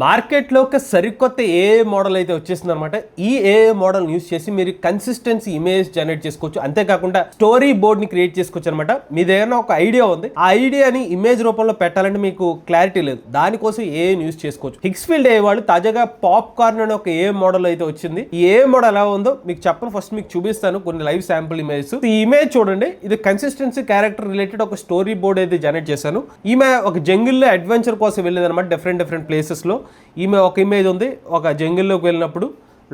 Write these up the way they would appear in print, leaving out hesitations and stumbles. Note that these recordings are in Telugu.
మార్కెట్లో ఒక సరికొత్త ఏఐ మోడల్ అయితే వచ్చేసింది అనమాట. ఈ ఏఐ మోడల్ యూస్ చేసి మీరు కన్సిస్టెన్సీ ఇమేజ్ జనరేట్ చేసుకోవచ్చు. అంతేకాకుండా స్టోరీ బోర్డ్ ని క్రియేట్ చేసుకోవచ్చు అనమాట. మీ దగ్గర ఒక ఐడియా ఉంది, ఆ ఐడియాని ఇమేజ్ రూపంలో పెట్టాలంటే మీకు క్లారిటీ లేదు, దానికోసం ఏఐ యూస్ చేసుకోవచ్చు. హిక్స్ఫీల్డ్ ఏఐ వాళ్ళు తాజాగా పాప్కార్న్ అనే ఒక ఏఐ మోడల్ అయితే వచ్చింది. ఈ ఏఐ మోడల్ ఎలా ఉందో మీకు చెప్పను, ఫస్ట్ మీకు చూపిస్తాను కొన్ని లైవ్ శాంపుల్ ఇమేజ్. ఈ ఇమేజ్ చూడండి, ఇది కన్సిస్టెన్సీ క్యారెక్టర్ రిలేటెడ్ ఒక స్టోరీ బోర్డ్ అయితే జనరేట్ చేశాను. ఈమె ఒక జంగిల్లో అడ్వెంచర్ కోసం వెళ్ళింది అనమాట, డిఫరెంట్ ప్లేసెస్ లో. ఈమె ఒక ఇమేజ్ ఉంది, ఒక జంగిల్లోకి వెళ్ళినప్పుడు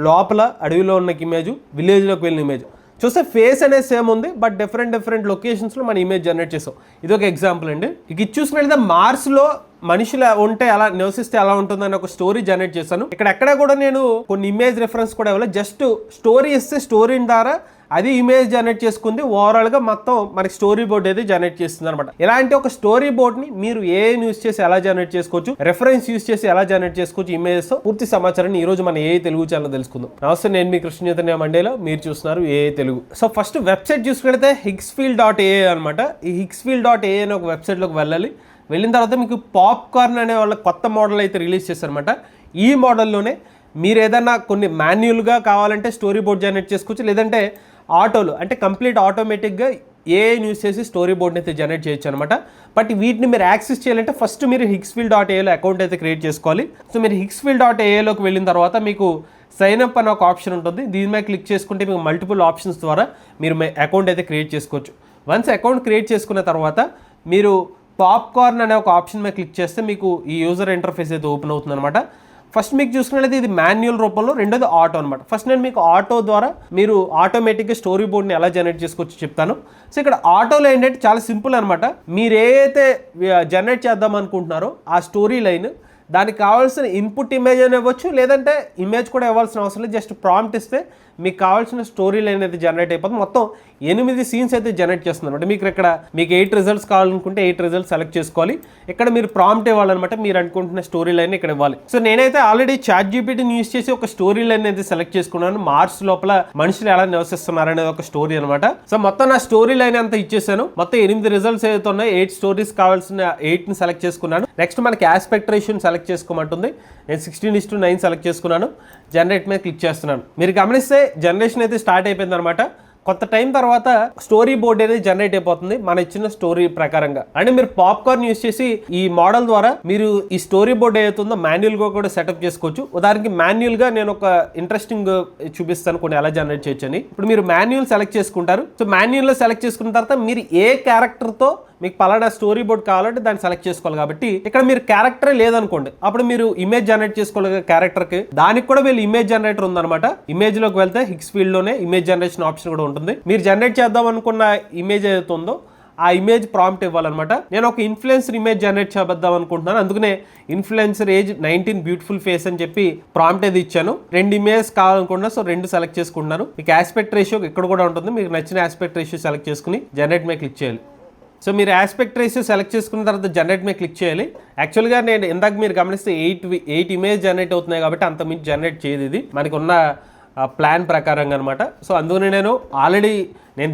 లోపల అడవిలో ఉన్న ఇమేజ్, విలేజ్లోకి వెళ్ళిన ఇమేజ్. చూస్తే ఫేస్ అనేది సేమ్ ఉంది, బట్ డిఫరెంట్ లొకేషన్స్లో మన ఇమేజ్ జనరేట్ చేసాం. ఇది ఒక ఎగ్జాంపుల్ అండి. ఇక ఇది చూసినట్లయితే మార్స్లో మనుషులు ఉంటే అలా నివసిస్తే ఎలా ఉంటుందని ఒక స్టోరీ జనరేట్ చేశాను. ఎక్కడ కూడా నేను కొన్ని ఇమేజ్ రిఫరెన్స్ కూడా ఇవ్వాలి, జస్ట్ స్టోరీ ఇస్తే స్టోరీ ద్వారా అది ఇమేజ్ జనరేట్ చేసుకుంది. ఓవరాల్ గా మొత్తం మనకి స్టోరీ బోర్డ్ అయితే జనరేట్ చేస్తుంది అనమాట. ఇలాంటి ఒక స్టోరీ బోర్డ్ ని మీరు ఏ యూస్ చేసి ఎలా జనరేట్ చేసుకోవచ్చు, రెఫరెన్స్ యూస్ చేసి ఎలా జనరేట్ చేసుకోవచ్చు ఇమేజెస్ తో పూర్తి సమాచారాన్ని ఈ రోజు మన ఏ తెలుగు ఛానల్ తెలుసుకుందాం. నమస్తే, నేను మీ కృష్ణ చైతన్య మండేలో, మీరు చూస్తున్నారు ఏ తెలుగు. సో ఫస్ట్ వెబ్సైట్ చూసుకుంటే hicksfield.ai అనమాట. ఈ hicksfield.ai అనే ఒక వెబ్సైట్ లోకి వెళ్ళాలి. వెళ్ళిన తర్వాత మీకు పాప్కార్న్ అనే వాళ్ళ కొత్త మోడల్ అయితే రిలీజ్ చేశారనమాట. ఈ మోడల్లోనే మీరు ఏదైనా కొన్ని మాన్యువల్గా కావాలంటే స్టోరీ బోర్డ్ జనరేట్ చేసుకోవచ్చు, లేదంటే ఆటోలు అంటే కంప్లీట్ ఆటోమేటిక్గా ఏఐ యూస్ చేసి స్టోరీ బోర్డ్ని అయితే జనరేట్ చేయొచ్చు అనమాట. బట్ వీటిని మీరు యాక్సెస్ చేయాలంటే ఫస్ట్ మీరు hicksfield.aiలో అకౌంట్ అయితే క్రియేట్ చేసుకోవాలి. సో మీరు hicksfield.aiలోకి వెళ్ళిన తర్వాత మీకు సైన్ అప్ అనే ఒక ఆప్షన్ ఉంటుంది. దీని మీద క్లిక్ చేసుకుంటే మీకు మల్టిపుల్ ఆప్షన్స్ ద్వారా మీరు అకౌంట్ అయితే క్రియేట్ చేసుకోవచ్చు. వన్స్ అకౌంట్ క్రియేట్ చేసుకున్న తర్వాత మీరు పాప్కార్న్ అనే ఒక ఆప్షన్ మీద క్లిక్ చేస్తే మీకు ఈ యూజర్ ఇంటర్ఫేస్ అయితే ఓపెన్ అవుతుంది అనమాట. ఫస్ట్ మీకు చూసుకున్నట్లయితే ఇది మాన్యువల్ రూపంలో, రెండోది ఆటో అనమాట. ఫస్ట్ నేను మీకు ఆటో ద్వారా మీరు ఆటోమేటిక్గా స్టోరీ బోర్డ్ని ఎలా జనరేట్ చేసుకోవచ్చు చెప్తాను. సో ఇక్కడ ఆటోలో ఏంటంటే చాలా సింపుల్ అనమాట. మీరు ఏదైతే జనరేట్ చేద్దాం అనుకుంటున్నారో ఆ స్టోరీ లైన్, దానికి కావాల్సిన ఇన్పుట్ ఇమేజ్ అని ఇవ్వచ్చు, లేదంటే ఇమేజ్ కూడా ఇవ్వాల్సిన అవసరం లేదు. జస్ట్ ప్రాంప్ట్ ఇస్తే మీకు కావాల్సిన స్టోరీ లైన్ అయితే జనరేట్ అయిపోతుంది. మొత్తం 8 సీన్స్ అయితే జనరేట్ చేస్తుంది అనమాట. మీకు ఇక్కడ మీకు 8 రిజల్ట్స్ కావాలనుకుంటే 8 రిజల్ట్స్ సెలెక్ట్ చేసుకోవాలి. ఇక్కడ మీరు ప్రాంప్ట్ ఇవ్వాలన్నమాట, మీరు అనుకుంటున్న స్టోరీ లైన్ ఇక్కడ ఇవ్వాలి. సో నేనైతే ఆల్రెడీ ChatGPTని యూస్ చేసి ఒక స్టోరీ లైన్ అయితే సెలెక్ట్ చేసుకున్నాను. మార్స్ లోపల మనుషులు ఎలా నివసిస్తున్నారు అనేది ఒక స్టోరీ అనమాట. సో మొత్తం నా స్టోరీ లైన్ అంతా ఇచ్చేసాను. మొత్తం 8 రిజల్ట్స్ ఏదైతే ఉన్నాయో 8 స్టోరీస్ కావాల్సిన 8ని సెలెక్ట్ చేసుకున్నాను. నెక్స్ట్ మనకి ఆస్పెక్ట్ రేషియోని సెలెక్ట్ చేసుకోమంటుంది. నేను 16:9 సెలెక్ట్ చేసుకున్నాను. జనరేట్ మీద క్లిక్ చేస్తున్నాను. మీరు గమనిస్తే జనరేషన్ అయితే స్టార్ట్ అయిపోయింది అనమాట. కొంత టైం తర్వాత స్టోరీ బోర్డ్ అనేది జనరేట్ అయిపోతుంది మన ఇచ్చిన స్టోరీ ప్రకారంగా. అంటే మీరు పాప్కార్న్ యూస్ చేసి ఈ మోడల్ ద్వారా మీరు ఈ స్టోరీ బోర్డ్ ఏదైతుందో మాన్యువల్ గా కూడా సెటప్ చేసుకోవచ్చు. ఉదాహరణకి మాన్యువల్ గా నేను ఒక ఇంట్రెస్టింగ్ చూపిస్తాను కొన్ని ఎలా జనరేట్ చేయొచ్చు అని. ఇప్పుడు మీరు మాన్యువల్ సెలెక్ట్ చేసుకుంటారు. సో మాన్యువల్ లో సెలెక్ట్ చేసుకున్న తర్వాత మీరు ఏ క్యారెక్టర్ తో మీకు పలానా స్టోరీ బోర్డ్ కావాలంటే దాన్ని సెలెక్ట్ చేసుకోవాలి. కాబట్టి ఇక్కడ మీరు క్యారెక్టరే లేదనుకోండి, అప్పుడు మీరు ఇమేజ్ జనరేట్ చేసుకోవాలి క్యారెక్టర్ కి. దానికి కూడా వీళ్ళు ఇమేజ్ జనరేటర్ ఉందన్నమాట. ఇమేజ్ లోకి వెళ్తే Hicksfield లోనే ఇమేజ్ జనరేషన్ ఆప్షన్ కూడా ఉంటుంది. మీరు జనరేట్ చేద్దాం అనుకున్న ఇమేజ్ ఏదైతే ఉందో ఆ ఇమేజ్ ప్రాంప్ట్ ఇవ్వాలన్నమాట. నేను ఒక ఇన్ఫ్లుయెన్సర్ ఇమేజ్ జనరేట్ చేద్దాం అనుకుంటున్నాను, అందుకనే ఇన్ఫ్లుయెన్సర్ ఏజ్ 19 బ్యూటిఫుల్ ఫేస్ అని చెప్పి ప్రాంప్ట్ అయితే ఇచ్చాను. 2 ఇమేజ్ కావాలనుకుంటున్నా, సో 2 సెలెక్ట్ చేసుకుంటున్నాను. మీకు ఆస్పెక్ట్ రేషియో ఇక్కడ కూడా ఉంటుంది. మీకు నచ్చిన ఆస్పెక్ట్ రేషియో సెలెక్ట్ చేసుకుని జనరేట్ మీద క్లిక్ చేయాలి. సో మీరు ఆస్పెక్ట్ రేషియో సెలెక్ట్ చేసుకున్న తర్వాత జనరేట్ మీద క్లిక్ చేయాలి. యాక్చువల్గా నేను ఇందాక మీరు గమనిస్తే 8 ఇమేజ్ జనరేట్ అవుతున్నాయి కాబట్టి అంత మించి జనరేట్ చేయదు ఇది మనకు ఉన్న ప్లాన్ ప్రకారంగా అనమాట. సో అందుకని నేను ఆల్రెడీ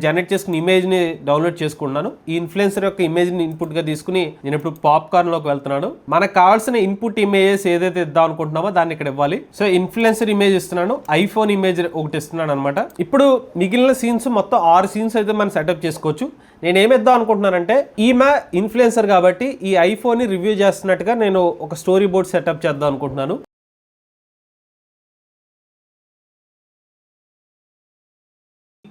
జనరేట్ చేసుకున్న ఇమేజ్ని డౌన్లోడ్ చేసుకున్నాను. ఈ ఇన్ఫ్లుయెన్సర్ యొక్క ఇమేజ్ని ఇన్పుట్గా తీసుకుని నేను ఇప్పుడు పాప్కార్న్లోకి వెళ్తున్నాను. మనకు కావాల్సిన ఇన్పుట్ ఇమేజెస్ ఏదైతే ఇద్దాం అనుకుంటున్నామో దాన్ని ఇక్కడ ఇవ్వాలి. సో ఇన్ఫ్లుయెన్సర్ ఇమేజ్ ఇస్తున్నాను, ఐఫోన్ ఇమేజ్ ఒకటి ఇస్తున్నాను అనమాట. ఇప్పుడు మిగిలిన సీన్స్ మొత్తం 6 సీన్స్ అయితే మనం సెటప్ చేసుకోవచ్చు. నేను ఏమిద్దాం అనుకుంటున్నానంటే ఈమె ఇన్ఫ్లుయెన్సర్ కాబట్టి ఈ ఐఫోన్ని రివ్యూ చేస్తున్నట్టుగా నేను ఒక స్టోరీ బోర్డ్ సెటప్ చేద్దాం అనుకుంటున్నాను.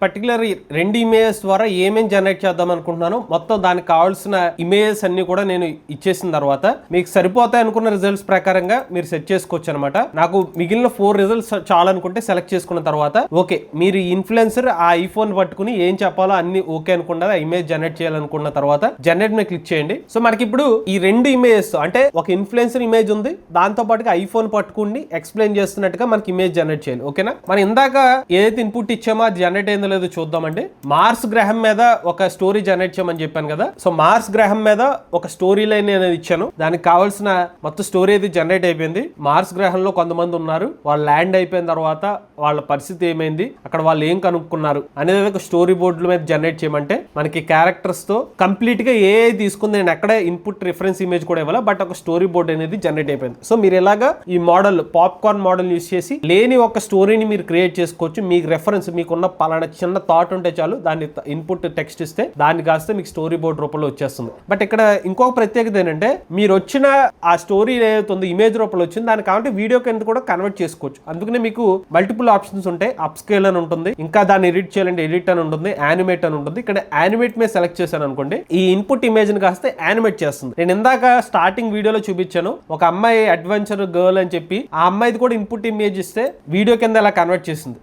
పర్టికులర్ 2 ఇమేజెస్ ద్వారా ఏమేమి జనరేట్ చేద్దాం అనుకుంటున్నాను, మొత్తం దానికి కావాల్సిన ఇమేజెస్ అన్ని కూడా నేను ఇచ్చేసిన తర్వాత మీకు సరిపోతాయి అనుకున్న రిజల్ట్స్ ప్రకారంగా మీరు సెట్ చేసుకోవచ్చు అనమాట. నాకు మిగిలిన 4 రిజల్ట్స్ చాలనుకుంటే సెలెక్ట్ చేసుకున్న తర్వాత ఓకే, మీరు ఇన్ఫ్లుయెన్సర్ ఆ ఐఫోన్ పట్టుకుని ఏం చెప్పాలో అన్ని ఓకే అనుకున్నది ఇమేజ్ జనరేట్ చేయాలనుకున్న తర్వాత జనరేట్ మీద క్లిక్ చేయండి. సో మనకి ఇప్పుడు ఈ 2 ఇమేజెస్ అంటే ఒక ఇన్ఫ్లుయెన్సర్ ఇమేజ్ ఉంది, దాంతో పాటుగా ఐఫోన్ పట్టుకుని ఎక్స్ప్లెయిన్ చేస్తున్నట్టుగా మనకి ఇమేజ్ జనరేట్ చేయాలి. ఓకేనా, మనం ఇందాక ఏదైతే ఇన్పుట్ ఇచ్చామో అది జనరేట్ అయిందో అయిందో లేదో చూద్దామండి. మార్స్ గ్రహం మీద ఒక స్టోరీ జనరేట్ చేయమని చెప్పాను కదా. సో మార్స్ గ్రహం మీద ఒక స్టోరీ లైన్ అనేది ఇచ్చాను. దానికి కావాల్సిన మొత్తం స్టోరీ అయితే జనరేట్ అయిపోయింది. మార్స్ గ్రహంలో కొంతమంది ఉన్నారు, వాళ్ళు ల్యాండ్ అయిపోయిన తర్వాత వాళ్ళ పరిస్థితి ఏమైంది, అక్కడ వాళ్ళు ఏం కనుక్కున్నారు అనేది ఒక స్టోరీ బోర్డుల మీద జనరేట్ చేయమంటే మనకి క్యారెక్టర్స్ తో కంప్లీట్ గా ఏ తీసుకుంది. నేను ఎక్కడ ఇన్పుట్ రిఫరెన్స్ ఇమేజ్ కూడా ఇవ్వాలి, బట్ ఒక స్టోరీ బోర్డ్ అనేది జనరేట్ అయిపోయింది. సో మీరు ఇలాగా ఈ మోడల్ పాప్కార్న్ మోడల్ యూస్ చేసి లేని ఒక స్టోరీని మీరు క్రియేట్ చేసుకోవచ్చు. మీకు రెఫరెన్స్ మీకున్న పలానా చిన్న థాట్ ఉంటే చాలు, దాన్ని ఇన్పుట్ టెక్స్ట్ ఇస్తే దాన్ని కాస్తే మీకు స్టోరీ బోర్డ్ రూపంలో వచ్చేస్తుంది. బట్ ఇక్కడ ఇంకొక ప్రత్యేకత ఏంటంటే మీరు వచ్చిన ఆ స్టోరీ ఏదైతుంది ఇమేజ్ రూపంలో వచ్చింది దాన్ని కాబట్టి వీడియో కింద కూడా కన్వర్ట్ చేసుకోవచ్చు. అందుకనే మీకు మల్టిపుల్ ఆప్షన్స్ ఉంటాయి. అప్ స్కేల్ అని ఉంటుంది, ఇంకా దాన్ని ఎడిట్ చేయాలంటే ఎడిట్ అని ఉంటుంది, యానిమేట్ అని ఉంటుంది. ఇక్కడ యానిమేట్ మీద సెలెక్ట్ చేశాను అనుకోండి, ఈ ఇన్పుట్ ఇమేజ్ ని కాస్తే యానిమేట్ చేస్తుంది. నేను ఇందాక స్టార్టింగ్ వీడియోలో చూపించాను, ఒక అమ్మాయి అడ్వెంచర్ గర్ల్ అని చెప్పి ఆ అమ్మాయిది కూడా ఇన్పుట్ ఇమేజ్ ఇస్తే వీడియో కింద ఎలా కన్వర్ట్ చేసింది.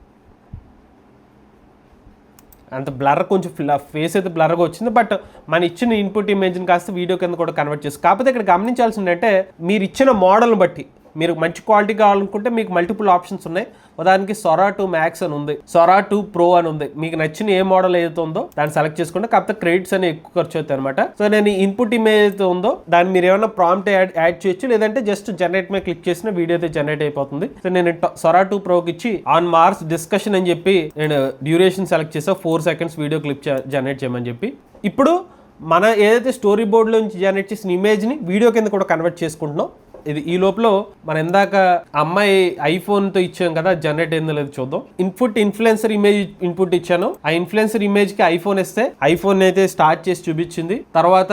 అంత బ్లర్ కొంచెం ఫేస్ అయితే బ్లర్గా వచ్చింది, బట్ మన ఇచ్చిన ఇన్పుట్ ఇమేజ్ని కాస్త వీడియో కింద కూడా కన్వర్ట్ చేస్తుంది. కాకపోతే ఇక్కడ గమనించాల్సింది అంటే మీరు ఇచ్చిన మోడల్ని బట్టి మీరు మంచి క్వాలిటీ కావాలనుకుంటే మీకు మల్టిపుల్ ఆప్షన్స్ ఉన్నాయి. ఉదాహరణకి సొరా 2 మ్యాక్స్ అని ఉంది, సొరా 2 ప్రో అని ఉంది. మీకు నచ్చిన ఏ మోడల్ ఏదైతే ఉందో దాన్ని సెలెక్ట్ చేసుకుంటే, కాకపోతే క్రెడిట్స్ అని ఎక్కువ ఖర్చు అవుతాయి అనమాట. సో నేను ఇన్పుట్ ఇమేజ్ అయితే ఉందో దాన్ని మీరు ఏమైనా ప్రాంప్ట్ యాడ్ చేయొచ్చు, లేదంటే జస్ట్ జనరేట్ మీద క్లిక్ చేసిన వీడియో అయితే జనరేట్ అయిపోతుంది. సో నేను సొరా 2 ప్రోకి ఇచ్చి ఆన్ మార్స్ డిస్కషన్ అని చెప్పి నేను డ్యూరేషన్ సెలెక్ట్ చేసా, 4 seconds వీడియో క్లిప్ జనరేట్ చేయమని చెప్పి. ఇప్పుడు మన ఏదైతే స్టోరీ బోర్డ్లో నుంచి జనరేట్ చేసిన ఇమేజ్ని వీడియో కింద కూడా కన్వర్ట్ చేసుకుంటున్నాం. ఇది ఈ లోపల మనం ఇందాక అమ్మాయి ఐఫోన్తో ఇచ్చాం కదా, జనరేట్ అయిందో లేదు చూద్దాం. ఇన్ఫ్లుయెన్సర్ ఇమేజ్ ఇన్పుట్ ఇచ్చాను. ఆ ఇన్ఫ్లుయెన్సర్ ఇమేజ్కి ఐఫోన్ ఇస్తే ఐఫోన్ అయితే స్టార్ట్ చేసి చూపించింది. తర్వాత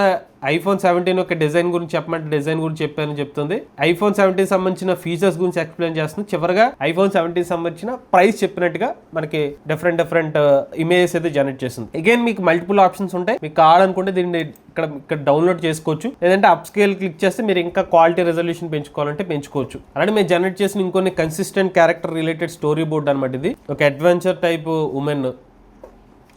iPhone 17 యొక్క డిజైన్ గురించి చెప్పమంటే డిజైన్ గురించి చెప్పానని చెప్తుంది. iPhone 17 సంబంధించిన ఫీచర్స్ గురించి ఎక్స్ప్లెయిన్ చేస్తుంది. చివరిగా iPhone 17 సంబంధించిన ప్రైస్ చెప్పినట్టుగా మనకి డిఫరెంట్ ఇమేజెస్ అయితే జనరేట్ చేస్తుంది. అగైన్ మీకు మల్టిపుల్ ఆప్షన్స్ ఉంటాయి. మీకు కావాలనుకుంటే దీన్ని ఇక్కడ డౌన్లోడ్ చేసుకోవచ్చు, లేదంటే అప్ స్కేల్ క్లిక్ చేస్తే మీరు ఇంకా క్వాలిటీ రెజల్యూషన్ పెంచుకోవాలంటే పెంచుకోవచ్చు. అలాగే మేము జనరేట్ చేసిన ఇంకొన్ని consistent character related story board అనమాట. ఇది ఒక అడ్వెంచర్ టైప్ ఉమెన్,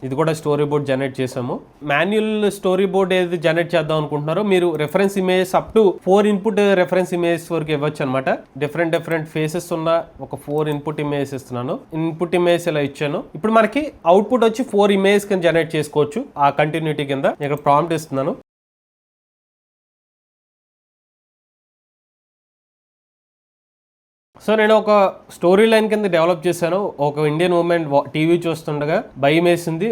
ఇది కూడా స్టోరీ బోర్డ్ జనరేట్ చేసాము. మాన్యువల్ స్టోరీ బోర్డ్ ఏది జనరేట్ చేద్దాం అనుకుంటున్నారో మీరు reference image up to 4 input reference images వరకు ఇవ్వచ్చు అనమాట. డిఫరెంట్ ఫేసెస్ ఉన్న ఒక 4 ఇన్పుట్ ఇమేజెస్ ఇస్తున్నాను. ఇన్పుట్ ఇమేజ్ ఇలా ఇచ్చాను. ఇప్పుడు మనకి అవుట్పుట్ వచ్చి 4 ఇమేజ్ కింద జనరేట్ చేసుకోవచ్చు. ఆ కంటిన్యూటీ కింద ఇక్కడ ప్రాంప్ట్ ఇస్తున్నాను. సో నేను ఒక స్టోరీ లైన్ కింద డెవలప్ చేశాను. ఒక ఇండియన్ ఉమెన్ టీవీ చూస్తుండగా భయం వేసింది,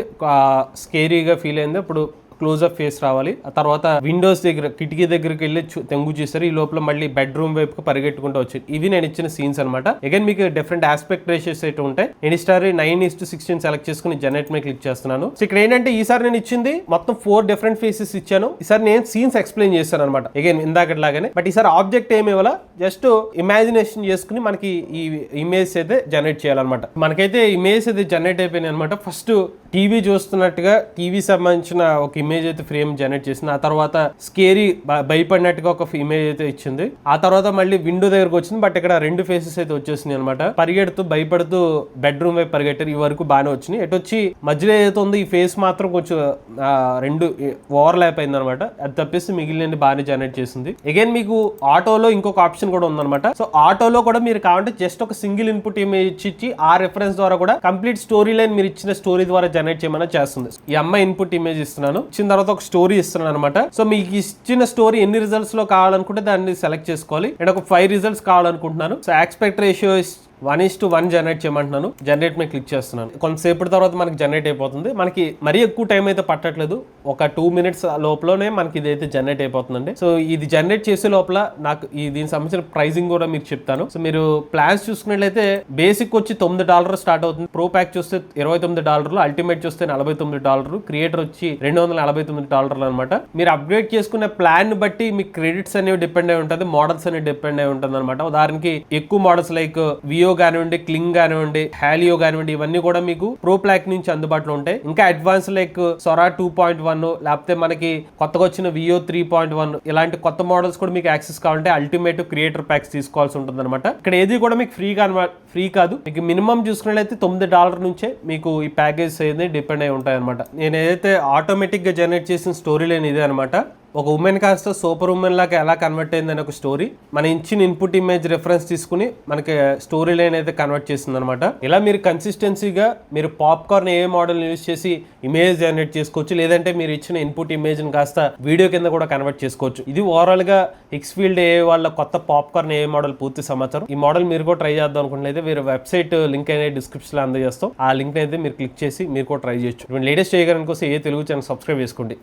స్కేరీగా ఫీల్ అయింది. ఇప్పుడు క్లోజ్అప్ ఫేస్ రావాలి. ఆ తర్వాత విండోస్ దగ్గర కిటికీ దగ్గరికి వెళ్ళి తెంగు చేశారు. ఈ లోపల మళ్ళీ బెడ్రూమ్ వైపుకి పరిగెట్టుకుంటూ వచ్చింది. ఇవి నేను ఇచ్చిన సీన్స్ అనమాట. అగైన్ మీకు డిఫరెంట్ ఆస్పెక్ట్ రేషియోస్ అయితే ఉంటాయి. నేను ఈసారి 9:16 సెలెక్ట్ చేసుకుని జనరేట్ మీద క్లిక్ చేస్తున్నాను. సో ఇక్కడ ఏంటంటే ఈసారి నేను ఇచ్చింది మొత్తం 4 డిఫరెంట్ ఫేసెస్ ఇచ్చాను. ఈసారి నేను సీన్స్ ఎక్స్ప్లెయిన్ చేశాను అనమాట. అగైన్ ఇందాకట్లాగానే, బట్ ఈసారి ఆబ్జెక్ట్ ఏమి ఇవ్వాలా, జస్ట్ ఇమాజినేషన్ చేసుకుని మనకి ఈ ఇమేజ్ అయితే జనరేట్ చేయాలన్నమాట. మనకైతే ఇమేజ్ అయితే జనరేట్ అయిపోయినాయి అనమాట. ఫస్ట్ టీవీ చూస్తున్నట్టుగా టీవీ సంబంధించిన ఒక ఇమేజ్ అయితే ఫ్రేమ్ జనరేట్ చేసింది. ఆ తర్వాత స్కేరీ భయపడినట్టుగా ఒక ఇమేజ్ అయితే ఇచ్చింది. ఆ తర్వాత మళ్ళీ విండో దగ్గరకు వచ్చింది, బట్ ఇక్కడ 2 ఫేసెస్ అయితే వచ్చేసింది అనమాట. పరిగెడుతూ భయపడుతూ బెడ్రూమ్ వైపు పరిగెట్టారు. ఈ వరకు బాగానే వచ్చినాయి. ఎటు వచ్చి మధ్యలో ఏదైతే ఉంది ఈ ఫేస్ మాత్రం కొంచెం 2 ఓవర్లాప్ అయింది అనమాట. అది తప్పిస్తే మిగిలిన బాగానే జనరేట్ చేసింది. అగైన్ మీకు ఆటోలో ఇంకొక ఆప్షన్ కూడా ఉందన్నమాట. సో ఆటోలో కూడా మీరు కావాలంటే జస్ట్ ఒక సింగిల్ ఇన్పుట్ ఇమేజ్ ఇచ్చి ఆ రెఫరెన్స్ ద్వారా కూడా కంప్లీట్ స్టోరీ లైన్ మీరు ఇచ్చిన స్టోరీ ద్వారా జనరేట్ చేయమని చేస్తుంది. ఈ అమ్మాయి ఇన్పుట్ ఇమేజ్ ఇస్తున్నాను. ఇచ్చిన తర్వాత ఒక స్టోరీ ఇస్తున్నాను అనమాట. సో మీకు ఇచ్చిన స్టోరీ ఎన్ని రిజల్ట్స్ లో కావాలనుకుంటే దాన్ని సెలెక్ట్ చేసుకోవాలి. నేను ఒక 5 రిజల్ట్స్ కావాలనుకుంటున్నాను. సో ఆస్పెక్ట్ రేషియో 1:1 జనరేట్ చేయమంటున్నాను. జనరేట్ మీద క్లిక్ చేస్తున్నాను. కొంతసేపటి తర్వాత మనకి జనరేట్ అయిపోతుంది. మనకి మరీ ఎక్కువ టైం అయితే పట్టట్లేదు, ఒక 2 minutes లోపలనే మనకి ఇదైతే జనరేట్ అయిపోతుందండి. సో ఇది జనరేట్ చేసే లోపల నాకు దీనికి సంబంధించిన ప్రైజింగ్ కూడా మీకు చెప్తాను. సో మీరు ప్లాన్స్ చూసుకున్నట్లయితే బేసిక్ వచ్చి $9 స్టార్ట్ అవుతుంది. ప్రో ప్యాక్ చూస్తే $29, అల్టిమేట్ చూస్తే $49, క్రియేటర్ వచ్చి $249 అనమాట. మీరు అప్గ్రేడ్ చేసుకునే ప్లాన్ బట్టి మీ క్రెడిట్స్ అనేవి డిపెండ్ అయి ఉంటుంది, మోడల్స్ అనేవి డిపెండ్ అయి ఉంటుంది అనమాట. ఉదాహరణకి ఎక్కువ మోడల్స్ లైక్ వియో కానివ్వండి, క్లింగ్ కానివ్వండి, హాలియో కానివ్వండి, ఇవన్నీ కూడా మీకు ప్రో ప్లాక్ నుంచి అందుబాటులో ఉంటాయి. ఇంకా అడ్వాన్స్ లైక్ సొరా 2.1 లేకపోతే మనకి కొత్తగా వచ్చిన వియో 3.1 ఇలాంటి కొత్త మోడల్స్ కూడా మీకు యాక్సెస్ కావాలంటే అల్టిమేట్ క్రియేటర్ ప్యాక్స్ తీసుకోవాల్సి ఉంటుంది అనమాట. ఇక్కడ ఏది కూడా మీకు ఫ్రీ కాదు. మీకు మినిమం చూసుకున్నట్లయితే $9 నుంచే మీకు ఈ ప్యాకేజ్ అనేది డిపెండ్ అయి ఉంటాయి అనమాట. నేను ఏదైతే ఆటోమేటిక్ గా జనరేట్ చేసిన స్టోరీ లైన్ ఇదే అనమాట. ఒక ఉమెన్ కాస్త సూపర్ ఉమెన్ లాగా ఎలా కన్వర్ట్ అయిందని ఒక స్టోరీ, మన ఇచ్చిన ఇన్పుట్ ఇమేజ్ రిఫరెన్స్ తీసుకుని మనకి స్టోరీ లైన్ అయితే కన్వర్ట్ చేస్తుంది అనమాట. ఇలా మీరు కన్సిస్టెన్సీగా మీరు పాప్కార్న్ ఏ మోడల్ యూజ్ చేసి ఇమేజ్ జనరేట్ చేసుకోవచ్చు, లేదంటే మీరు ఇచ్చిన ఇన్పుట్ ఇమేజ్ ని కాస్త వీడియో కింద కూడా కన్వర్ట్ చేసుకోవచ్చు. ఇది ఓవరాల్ గా ఎక్స్ఫీల్డ్ ఏ వాళ్ళ కొత్త పాప్కార్న్ ఏ మోడల్ పూర్తి సమాచారం. ఈ మోడల్ మీరు కూడా ట్రై చేద్దాం అనుకుంటే వేరే వెబ్సైట్ లింక్ అనేది డిస్క్రిప్షన్ లో అందజేస్తాం. ఆ లింక్ అయితే మీరు క్లిక్ చేసి మీరు కూడా ట్రై చేయొచ్చు. లేటెస్ట్ చేయడానికి కోసం ఏ తెలుగు ఛానల్ సబ్స్క్రైబ్ చేసుకోండి.